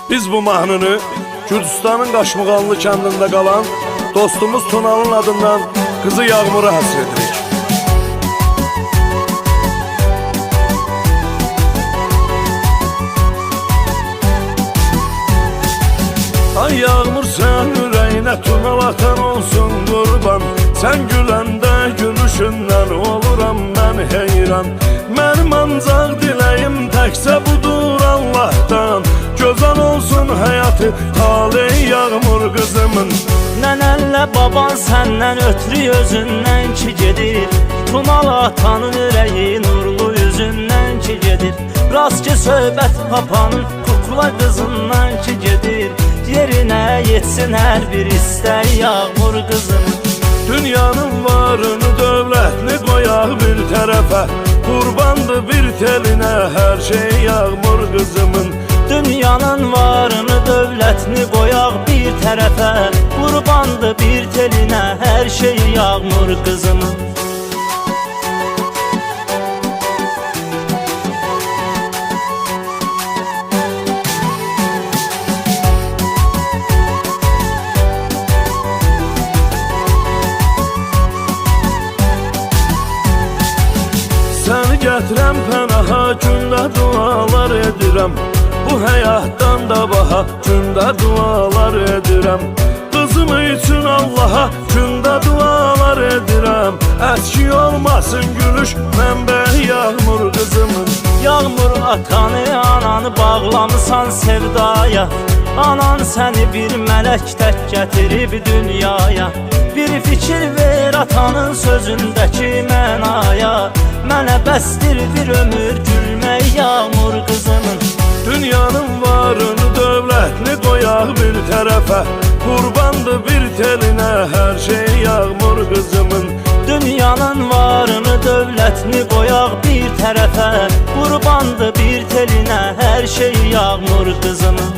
Biz bu mahnını Gürcistanın Qaşmıqallı kəndində qalan dostumuz Tunalın adından qızı Yağmur'a həsr edirik. Ay Yağmur sen ürəyinə Tunal atan olsun qurban. Sen güləndə gülüşündən oluram mən heyran. Mənim ancaq diləyim təkcə budur Allah'tan. Gözəl olsun həyatı taley Yağmur qızımın. Nənənlə baban səndən ötürü özündən ki gedir. Tunal atanın ürəyi nurlu yüzündən ki gedir. Rast ki söhbət papanın kukla qızından ki gedir. Yerinə yetsin hər bir istər Yağmur qızım. Dünyanın varını dövlətini qoyaq bir tərəfə. Qurbandı bir telinə hər şey Yağmur qızımın. Dünyanın varını dövlətini qoyaq bir tərəfə. Qurbandı bir telinə hər şey Yağmur qızımın. Səni gətirəm pənaha, gündə dualar edirəm. Bu həyatdan da baha, gündə dualar edirəm. Qızım üçün Allaha, gündə dualar edirəm. Əski olmasın gülüş, mənbəyi Yağmur qızımın. Yağmur atanı, ananı bağlamısan sevdaya. Anan səni bir mələk tək gətirib dünyaya. Bir fikir ver atanın sözündəki mənaya. Mənə bəsdir bir ömür gülmək Yağmur qızımın. Dünyanın varını dövlətini qoyaq bir tərəfə. Qurbandı bir telinə hər şey Yağmur qızımın. Dünyanın varını dövlətini qoyaq bir tərəfə. Qurbandı bir telinə hər şey Yağmur qızımın.